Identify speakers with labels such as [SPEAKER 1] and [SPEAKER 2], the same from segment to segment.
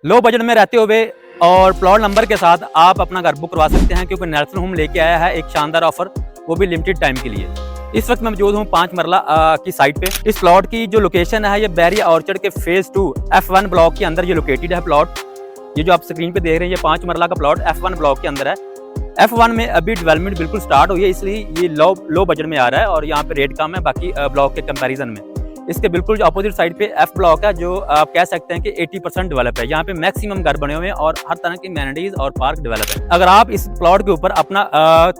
[SPEAKER 1] Low budget में रहते हुए और प्लॉट नंबर के साथ आप अपना घर बुक करवा सकते हैं, क्योंकि नेशनल होम लेके आया है एक शानदार ऑफर, वो भी लिमिटेड टाइम के लिए। इस वक्त मैं मौजूद हूँ 5 मरला की साइट पे। इस प्लॉट की जो लोकेशन है ये बैरिया ऑर्चर्ड के फेज 2 F1 ब्लॉक के अंदर ये लोकेटेड है प्लॉट। ये जो आप स्क्रीन पे देख रहे हैं ये 5 मरला का प्लॉट F1 ब्लॉक के अंदर है। F1 में अभी डेवलपमेंट बिल्कुल स्टार्ट हुई है, इसलिए ये लो बजट में आ रहा है और यहाँ पे रेट कम है बाकी ब्लॉक के कंपैरिजन में। इसके बिल्कुल अपोजिट साइड पे F ब्लॉक है, जो आप कह सकते हैं कि 80% डेवलप है। यहाँ पे मैक्सिमम घर बने हुए हैं और हर तरह की एमेनिटीज और पार्क डेवलप है। अगर आप इस प्लॉट के ऊपर अपना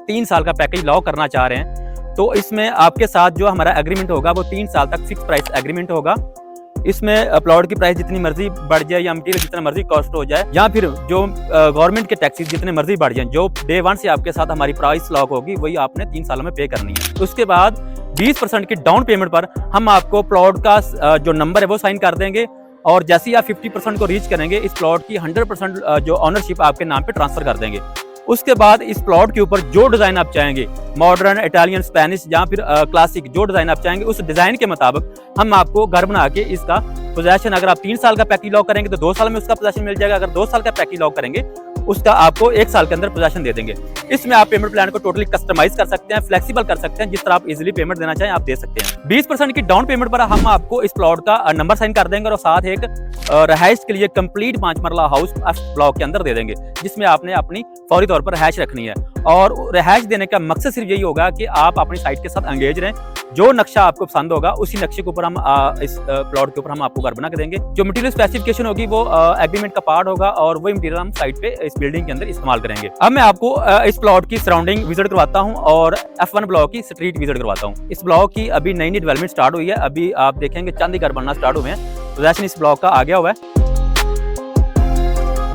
[SPEAKER 1] 3 साल का पैकेज लॉक करना चाह रहे हैं तो इसमें आपके साथ जो हमारा एग्रीमेंट होगा वो 3 साल तक फिक्स प्राइस एग्रीमेंट होगा। इसमें प्लॉट की प्राइस जितनी मर्जी बढ़ जाए या मटीरियल जितना मर्जी कॉस्ट हो जाए या फिर जो गवर्नमेंट के टैक्सेस जितने मर्जी बढ़ जाए, जो डे 1 से आपके साथ हमारी प्राइस लॉक होगी वही आपने 3 सालों में पे करनी है। उसके बाद 20% की डाउन पेमेंट पर हम आपको प्लॉट का जो नंबर है वो साइन कर देंगे और जैसे ही आप 50% को रीच करेंगे इस प्लॉट की 100% जो ऑनरशिप आपके नाम पे ट्रांसफर कर देंगे। उसके बाद इस प्लॉट के ऊपर जो डिजाइन आप चाहेंगे, मॉडर्न, इटालियन, स्पेनिश या फिर क्लासिक, जो डिजाइन आप चाहेंगे उस डिजाइन के मुताबिक हम आपको घर बना के इसका पोजेशन, अगर आप 3 साल का पैकेज लॉक करेंगे तो 2 साल में उसका पोजेशन मिल जाएगा। अगर 2 साल का पैकेज लॉक करेंगे उसका आपको 1 साल के अंदर पोजेशन दे देंगे। इसमें आप पेमेंट प्लान को टोटली कस्टमाइज कर सकते हैं, फ्लेक्सिबल कर सकते हैं, जिस तरह आप इजीली पेमेंट देना चाहें आप दे सकते हैं। 20% की डाउन पेमेंट पर हम आपको इस प्लॉट का नंबर साइन कर देंगे और साथ एक रहायश के लिए कंप्लीट 5 मरला हाउस ब्लॉक के अंदर दे देंगे, जिसमें आपने अपनी फौरी तौर पर रहायश रखनी है। और रहायश देने का मकसद सिर्फ यही होगा कि आप अपनी साइट के साथ एंगेज रहें। जो नक्शा आपको पसंद होगा उसी नक्शे के ऊपर हम इस प्लॉट के ऊपर हम आपको घर बना के देंगे। जो मटेरियल स्पेसिफिकेशन होगी वो एग्रीमेंट का पार्ट होगा और वही मटेरियल हम साइट पे इस बिल्डिंग के अंदर इस्तेमाल करेंगे। अब मैं आपको इस प्लॉट की सराउंडिंग विजिट करवाता हूँ और F1 ब्लॉक की स्ट्रीट विजिट करवाता हूँ। इस ब्लॉक की अभी नई डेवलपमेंट स्टार्ट हुई है, अभी आप देखेंगे चंद ही घर बनना स्टार्ट हुए हैं। पोजेशन इस ब्लॉक का आ गया हुआ है।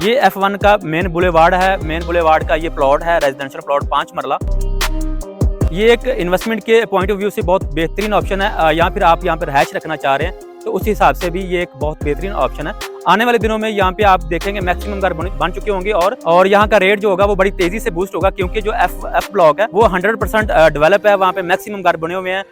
[SPEAKER 1] ये F1 का मेन बुलेवार्ड है। मेन बुलेवार्ड का ये प्लॉट है, रेजिडेंशियल प्लॉट 5 मरला। ये एक इन्वेस्टमेंट के पॉइंट ऑफ व्यू से बहुत बेहतरीन ऑप्शन है। या फिर आप यहाँ पर रहायश रखना चाह रहे हैं तो उस हिसाब से भी ये एक बहुत बेहतरीन ऑप्शन है। आने वाले दिनों में यहाँ पे आप देखेंगे मैक्सिमम घर बन चुके होंगे और यहाँ का रेट जो होगा वो बड़ी तेजी से बूस्ट होगा, क्योंकि जो F ब्लॉक है वो 100% डेवलप है। वहाँ पे मैक्सिमम घर बने हुए हैं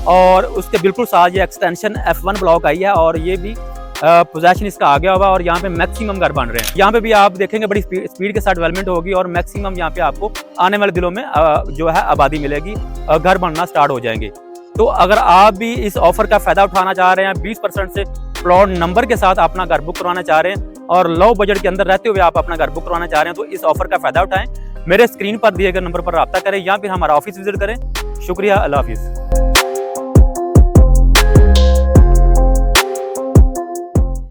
[SPEAKER 1] और उसके बिल्कुल साथ ये एक्सटेंशन F1 ब्लॉक आई है और ये भी पोजेशन इसका आ गया होगा और यहाँ पे मैक्सिमम घर बन रहे हैं। यहाँ पे भी आप देखेंगे बड़ी स्पीड के साथ डेवलपमेंट होगी और मैक्सिमम यहाँ पे आपको आने वाले दिनों में जो है आबादी मिलेगी, घर बनना स्टार्ट हो जाएंगे। तो अगर आप भी इस ऑफर का फायदा उठाना चाह रहे हैं, 20% से प्लॉट नंबर के साथ अपना घर बुक करवाना चाह रहे हैं और लो बजट के अंदर रहते हुए आप अपना घर बुक करवाना चाह रहे हैं, तो इस ऑफर का फायदा उठाएं। मेरे स्क्रीन पर दिए गए नंबर पर रब्ता करें या फिर हमारा ऑफिस विजिट करें। शुक्रिया, अल्लाह हाफिज़।